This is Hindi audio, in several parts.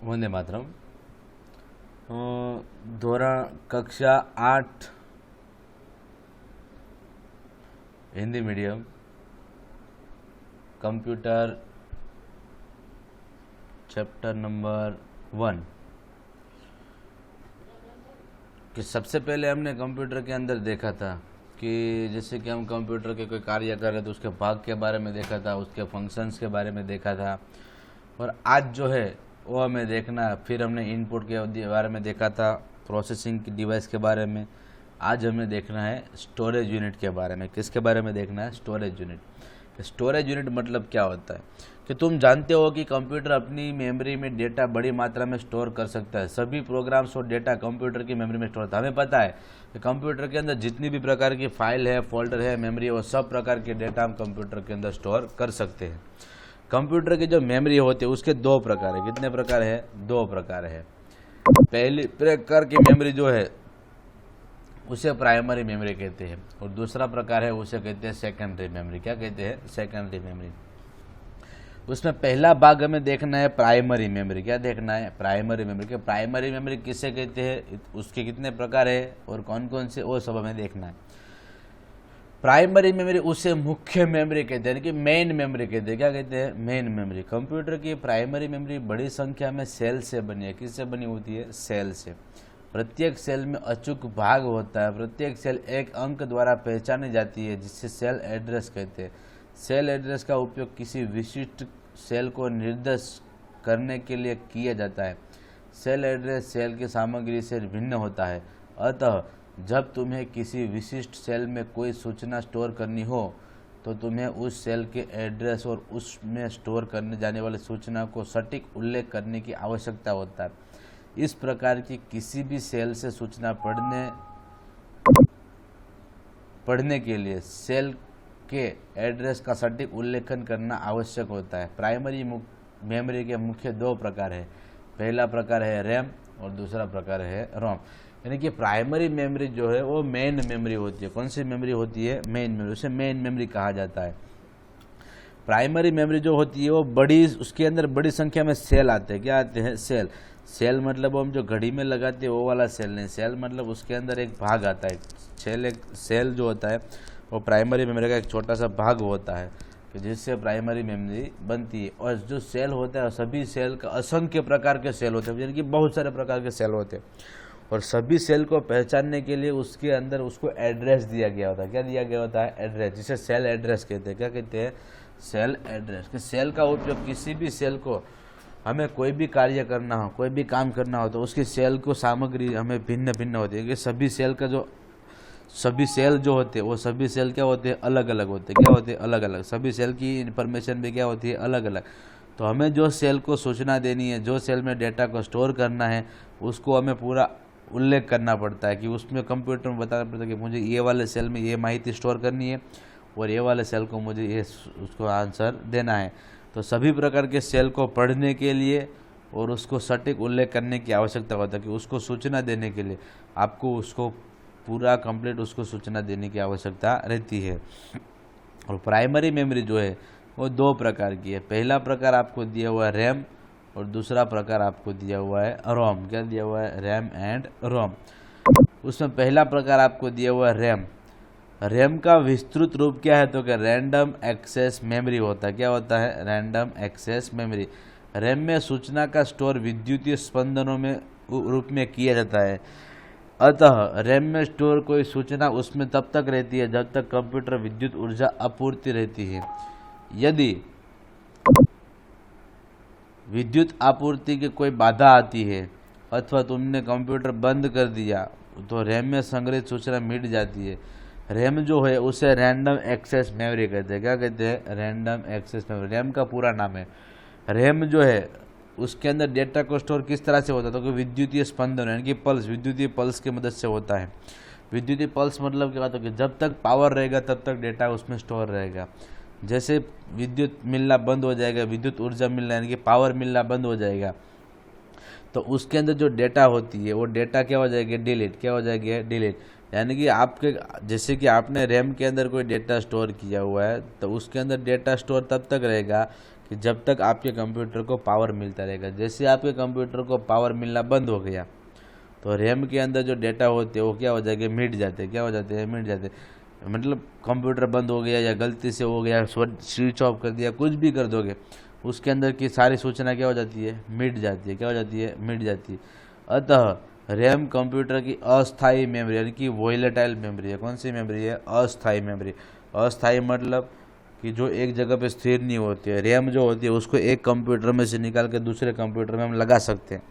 वंदे मातरम। धोरण कक्षा 8 Hindi medium computer chapter number 1 कि सबसे पहले हमने कंप्यूटर के अंदर देखा था कि जैसे कि हम कंप्यूटर के कोई कार्य कर रहे थे उसके भाग के बारे में देखा था, उसके फंक्शंस के बारे में देखा था। और आज जो है वो हमें देखना, फिर हमने इनपुट के बारे में देखा था, प्रोसेसिंग की डिवाइस के बारे में। आज हमें देखना है स्टोरेज यूनिट के बारे में। किसके बारे में देखना है? Storage unit. स्टोरेज यूनिट मतलब क्या होता है कि तुम जानते हो कि कंप्यूटर अपनी मेमोरी में डेटा बड़ी मात्रा में स्टोर कर सकता है। सभी प्रोग्राम्स और डेटा कंप्यूटर की मेमोरी में स्टोर होता है। हमें पता है कि कंप्यूटर के अंदर जितनी भी प्रकार की फाइल है, फोल्डर है, मेमोरी है, वो सब प्रकार के डेटा हम कंप्यूटर के अंदर स्टोर कर सकते हैं। कंप्यूटर की जो मेमोरी होती है उसके दो प्रकार है। कितने प्रकार है? दो प्रकार है। पहली प्रकार की मेमोरी जो है उसे प्राइमरी मेमोरी कहते हैं और दूसरा प्रकार है उसे कहते हैं सेकेंडरी मेमोरी। क्या कहते हैं? Secondary memory. उसमें पहला भाग हमें देखना है प्राइमरी मेमोरी। क्या देखना है? Primary memory. कि प्राइमरी मेमोरी किसे कहते हैं, उसके कितने प्रकार है और कौन कौन से, वो सब हमें देखना है। प्राइमरी मेमोरी उसे मुख्य मेमोरी कहते हैं कि मेन मेमोरी कहते हैं। क्या कहते हैं? Main memory. कंप्यूटर की प्राइमरी मेमोरी बड़ी संख्या में सेल से बनी है। किससे बनी होती है? सेल से। प्रत्येक सेल में अचूक भाग होता है। प्रत्येक सेल एक अंक द्वारा पहचानी जाती है जिसे सेल एड्रेस कहते हैं। सेल एड्रेस का उपयोग किसी विशिष्ट सेल को निर्देश करने के लिए किया जाता है। सेल एड्रेस सेल की सामग्री से भिन्न होता है। अतः जब तुम्हें किसी विशिष्ट सेल में कोई सूचना स्टोर करनी हो तो तुम्हें उस सेल के एड्रेस और उसमें स्टोर करने जाने वाली सूचना को सटीक उल्लेख करने की आवश्यकता होता है। इस प्रकार की किसी भी सेल से सूचना पढ़ने के लिए सेल के एड्रेस का सटीक उल्लेखन करना आवश्यक होता है। प्राइमरी मेमोरी के मुख्य दो प्रकार है। पहला प्रकार है रैम और दूसरा प्रकार है रोम। यानी कि प्राइमरी मेमोरी जो है वो मेन मेमोरी होती है। कौन सी मेमोरी होती है? Main memory. उसे मेन मेमोरी कहा जाता है। प्राइमरी मेमोरी जो होती है वो बड़ी, उसके अंदर बड़ी संख्या में सेल आते हैं। क्या आते हैं? सेल। सेल मतलब हम जो घड़ी में लगाते हैं वो वाला सेल नहीं। सेल मतलब उसके अंदर एक भाग आता है। एक सेल जो होता है वो प्राइमरी मेमोरी का एक छोटा सा भाग होता है कि जिससे प्राइमरी मेमोरी बनती है। और जो सेल होता है सभी सेल का असंख्य प्रकार के सेल होते हैं, यानी कि बहुत सारे प्रकार के सेल होते हैं। और सभी सेल को पहचानने के लिए उसके अंदर उसको एड्रेस दिया गया होता है। क्या दिया गया होता है? एड्रेस, जिसे सेल एड्रेस कहते हैं। क्या कहते हैं? Cell address. कि सेल का उपयोग किसी भी सेल को हमें कोई भी कार्य करना हो, कोई भी काम करना हो तो उसकी सेल को सामग्री हमें भिन्न भिन्न होती है। कि सभी सेल जो होते हैं वो सभी सेल क्या होते हैं? अलग अलग होते हैं। क्या होते हैं? अलग अलग। सभी सेल की इंफॉर्मेशन भी क्या होती है? अलग अलग। तो हमें जो सेल को सूचना देनी है, जो सेल में डेटा को स्टोर करना है, उसको हमें पूरा उल्लेख करना पड़ता है कि उसमें कंप्यूटर में बताना पड़ता है कि मुझे ये वाले सेल में ये माहिती स्टोर करनी है और ये वाले सेल को मुझे ये उसको आंसर देना है। तो सभी प्रकार के सेल को पढ़ने के लिए और उसको सटीक उल्लेख करने की आवश्यकता होता है कि उसको सूचना देने के लिए आपको उसको पूरा कंप्लीट उसको सूचना देने की आवश्यकता रहती है। और प्राइमरी मेमोरी जो है वो दो प्रकार की है। पहला प्रकार आपको दिया हुआ है रैम और दूसरा प्रकार आपको दिया हुआ है रोम। क्या दिया हुआ है? रैम एंड रोम। उसमें पहला प्रकार आपको दिया हुआ है रैम। रैम का विस्तृत रूप क्या है? तो क्या रैंडम एक्सेस मेमोरी होता है। क्या होता है? Random access memory. रैम में सूचना का स्टोर विद्युतीय स्पंदनों में रूप में किया जाता है। अतः रैम में स्टोर कोई सूचना उसमें तब तक रहती है जब तक कंप्यूटर विद्युत ऊर्जा आपूर्ति रहती है। यदि विद्युत आपूर्ति की कोई बाधा आती है अथवा तुमने कंप्यूटर बंद कर दिया तो रैम में संग्रहित सूचना मिट जाती है। रैम जो है उसे रैंडम एक्सेस मेमोरी कहते हैं। क्या कहते हैं? Random access memory. रैम का पूरा नाम है। रैम जो है उसके अंदर डेटा को स्टोर किस तरह से होता है? तो विद्युतीय स्पंदन यानी कि पल्स, विद्युतीय पल्स की मदद से होता है। विद्युतीय पल्स मतलब क्या होता है कि जब तक पावर रहेगा तब तक डेटा उसमें स्टोर रहेगा। जैसे विद्युत मिलना बंद हो जाएगा, विद्युत ऊर्जा मिलना यानी कि पावर मिलना बंद हो जाएगा, तो उसके अंदर जो डेटा होती है वो डेटा क्या हो जाएगी? डिलीट। क्या हो जाएगी? डिलीट। यानी कि आपके जैसे कि आपने रैम के अंदर कोई डेटा स्टोर किया हुआ है तो उसके अंदर डेटा स्टोर तब तक रहेगा कि जब तक आपके कंप्यूटर को पावर मिलता रहेगा। जैसे आपके कंप्यूटर को पावर मिलना बंद हो गया तो रैम के अंदर जो डेटा होते हैं वो क्या हो जाएंगे, मिट जाते हैं। क्या हो जाते हैं, मिट जाते हैं। मतलब कंप्यूटर बंद हो गया या गलती से हो गया, स्विच ऑफ कर दिया, कुछ भी कर दोगे, उसके अंदर की सारी सूचना क्या हो जाती है, मिट जाती है। क्या हो जाती है, मिट जाती है। अतः रैम कंप्यूटर की अस्थायी मेमोरी यानी कि वोलेटाइल मेमोरी है। कौन सी मेमोरी है, अस्थायी मेमोरी। अस्थायी मतलब कि जो एक जगह पे स्थिर नहीं होती है। रैम जो होती है उसको एक कंप्यूटर में से निकाल के दूसरे कंप्यूटर में हम लगा सकते हैं,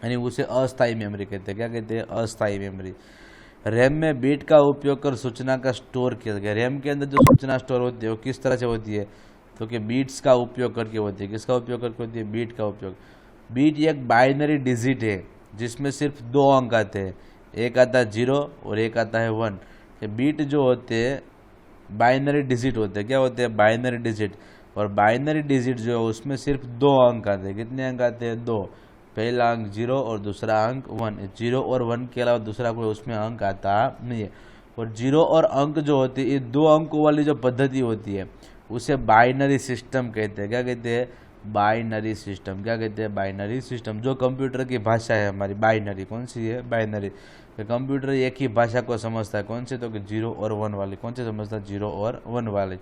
यानी उसे अस्थायी मेमोरी कहते हैं। क्या कहते हैं, अस्थायी मेमोरी। रैम में बीट का उपयोग कर सूचना का स्टोर किया गया। रैम के अंदर जो सूचना स्टोर होती है वो किस तरह से होती है, तो कि बीट्स का उपयोग करके होती है। किसका उपयोग करके होती है, बीट का उपयोग। बीट एक बाइनरी डिजिट है जिसमें सिर्फ 2 अंक आते हैं, एक आता है 0 और एक आता है 1। बीट जो होते हैं बाइनरी डिजिट होते हैं। क्या होते हैं, बाइनरी डिजिट। और बाइनरी डिजिट जो है उसमें सिर्फ 2 अंक आते हैं। कितने अंक आते हैं, 2। पहला अंक 0 और दूसरा अंक 1। 0 और 1 के अलावा दूसरा कोई उसमें अंक आता नहीं है। और 0 और अंक जो होती है, ये 2 अंकों वाली जो पद्धति होती है उसे बाइनरी सिस्टम कहते हैं। क्या कहते हैं, बाइनरी सिस्टम। क्या कहते हैं, बाइनरी सिस्टम। जो कंप्यूटर की भाषा है हमारी, बाइनरी। कौन सी है, बाइनरी। कंप्यूटर एक ही भाषा को समझता है। कौन सी, तो कि 0 और 1 वाली। कौन सी समझता है, 0 और 1 वाली।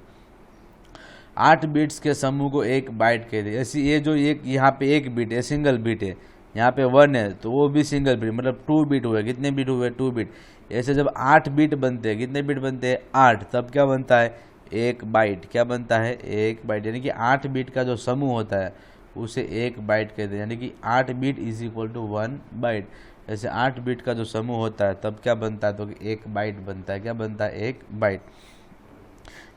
8 बिट्स के समूह को एक बाइट कहते हैं। ऐसी ये जो एक यहाँ पे एक बिट है, सिंगल बिट है, यहाँ पे 1 है तो वो भी सिंगल बिट, मतलब 2 बिट हुए। कितने बिट हुए, 2 बिट। ऐसे जब 8 बिट बनते हैं, कितने बिट बनते हैं, 8, तब क्या बनता है, एक बाइट। क्या बनता है, एक बाइट। यानी कि 8 बिट का जो समूह होता है उसे एक बाइट कहते हैं। यानी कि 8 bit is equal to 1 byte. ऐसे 8 बिट का जो समूह होता है तब क्या बनता है, तो एक बाइट बनता है। क्या बनता है, एक बाइट।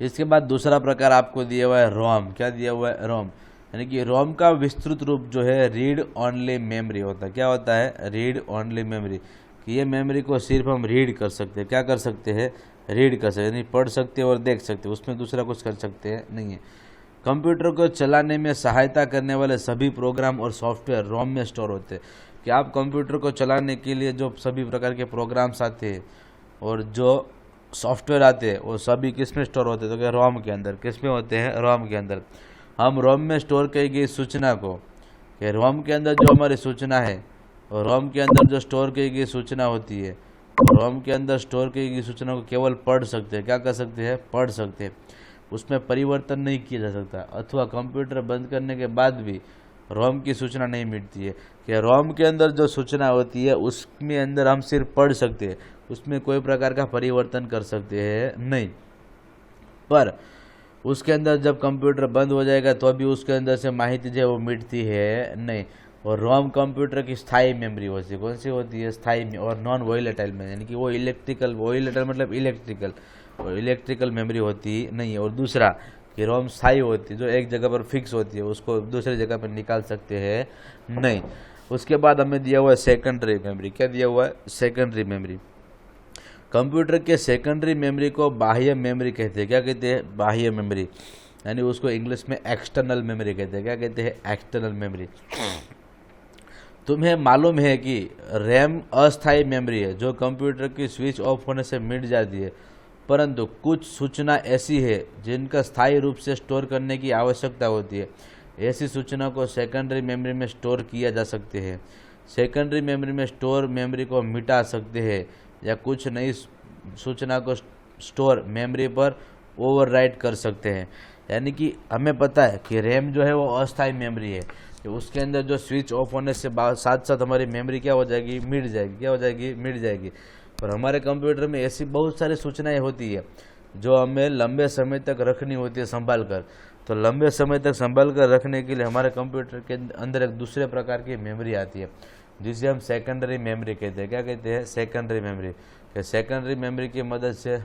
इसके बाद दूसरा प्रकार आपको दिया हुआ है रोम। क्या दिया हुआ है, रोम। यानी कि रोम का विस्तृत रूप जो है रीड ओनली मेमोरी होता है। क्या होता है, रीड ओनली मेमोरी। कि ये मेमोरी को सिर्फ हम रीड कर सकते हैं। क्या कर सकते हैं, रीड कर सकते हैं, यानी पढ़ सकते हैं और देख सकते हैं, उसमें दूसरा कुछ कर सकते हैं नहीं है। कंप्यूटर को चलाने में सहायता करने वाले सभी प्रोग्राम और सॉफ्टवेयर रोम में स्टोर होते हैं। कि आप कंप्यूटर को चलाने के लिए जो सभी प्रकार के प्रोग्राम्स आते हैं और जो सॉफ्टवेयर आते हैं वो सभी किस में स्टोर होते हैं, तो क्या रोम के अंदर। किस में होते हैं, रोम के अंदर। हम रोम में स्टोर की गई सूचना को, कि रोम के अंदर जो हमारी सूचना है और रोम के अंदर जो स्टोर की गई सूचना होती है, रोम के अंदर स्टोर की गई सूचना को केवल पढ़ सकते हैं। क्या कर सकते हैं, पढ़ सकते हैं। उसमें परिवर्तन नहीं किया जा सकता। अथवा कंप्यूटर बंद करने के बाद भी रोम की सूचना नहीं मिटती है। कि रोम के अंदर जो सूचना होती है उसमें अंदर हम सिर्फ पढ़ सकते हैं, उसमें कोई प्रकार का परिवर्तन कर सकते हैं नहीं। पर उसके अंदर जब कंप्यूटर बंद हो जाएगा तो भी उसके अंदर से माहिती जो है वो मिटती है नहीं। और रोम कंप्यूटर की स्थायी मेमोरी होती है। कौन सी होती है, स्थायी और नॉन वोलेटाइल में, यानी कि वो इलेक्ट्रिकल, वोलेटाइल मतलब इलेक्ट्रिकल, और इलेक्ट्रिकल मेमोरी होती नहीं है। और दूसरा कि रोम स्थायी होती है, जो एक जगह पर फिक्स होती है, उसको दूसरी जगह पर निकाल सकते हैं नहीं। उसके बाद हमें दिया हुआ है सेकेंडरी मेमोरी। क्या दिया हुआ है, सेकेंडरी मेमोरी। कंप्यूटर के सेकेंडरी मेमोरी को बाह्य मेमोरी कहते हैं। क्या कहते हैं, बाह्य मेमोरी, यानी उसको इंग्लिश में एक्सटर्नल मेमोरी कहते हैं। क्या कहते हैं, एक्सटर्नल मेमोरी। तुम्हें मालूम है कि रैम अस्थायी मेमोरी है जो कंप्यूटर की स्विच ऑफ होने से मिट जाती है, परंतु कुछ सूचना ऐसी है जिनका स्थायी रूप से स्टोर करने की आवश्यकता होती है। ऐसी सूचना को सेकेंडरी मेमोरी में स्टोर किया जा सकते हैं। सेकेंडरी मेमोरी में स्टोर मेमोरी को मिटा सकते हैं या कुछ नई सूचना को स्टोर मेमोरी पर ओवरराइट कर सकते हैं। यानी कि हमें पता है कि रैम जो है वो अस्थायी मेमोरी है, तो उसके अंदर जो स्विच ऑफ होने से साथ साथ हमारी मेमोरी क्या हो जाएगी, मिट जाएगी। क्या हो जाएगी, मिट जाएगी। और हमारे कंप्यूटर में ऐसी बहुत सारी सूचनाएं होती है जो हमें लंबे समय तक रखनी होती है संभाल कर। तो लंबे समय तक संभाल कर रखने के लिए हमारे कंप्यूटर के अंदर एक दूसरे प्रकार की मेमोरी आती है जिसे हम सेकेंडरी मेमोरी कहते हैं। क्या कहते हैं, सेकेंडरी मेमोरी। सेकेंडरी मेमोरी की मदद से,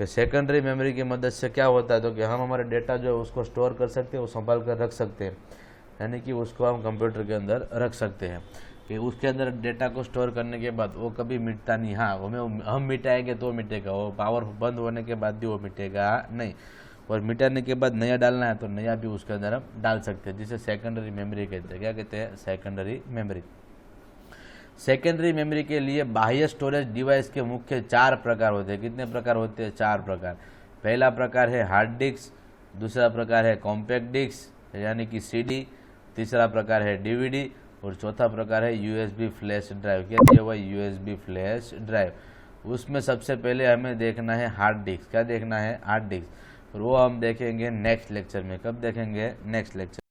सेकेंडरी मेमोरी की मदद से क्या होता है, तो कि हम हमारे डेटा जो है उसको स्टोर कर सकते हैं, वो संभाल कर रख सकते हैं। यानी कि उसको हम कंप्यूटर के अंदर रख सकते हैं कि उसके अंदर डेटा को स्टोर करने के बाद वो कभी मिटता नहीं। हाँ, हम मिटाएंगे तो मिटेगा, वो पावर बंद होने के बाद भी वो मिटेगा नहीं। और मिटाने के बाद नया डालना है तो नया भी उसके अंदर हम डाल सकते हैं, जिसे सेकेंडरी मेमोरी कहते हैं। क्या कहते हैं, सेकेंडरी मेमोरी। सेकेंडरी मेमोरी के लिए बाह्य स्टोरेज डिवाइस के मुख्य 4 प्रकार होते हैं। कितने प्रकार होते हैं, 4 प्रकार। पहला प्रकार है हार्ड डिस्क, दूसरा प्रकार है कॉम्पैक्ट डिस्क यानी कि सीडी, तीसरा प्रकार है डीवीडी और चौथा प्रकार है यूएसबी फ्लैश ड्राइव। क्या दिया हुआ? USB flash drive. उसमें सबसे पहले हमें देखना है हार्ड डिस्क। क्या देखना है? Hard disk. और वो हम देखेंगे नेक्स्ट लेक्चर में। कब देखेंगे? Next lecture.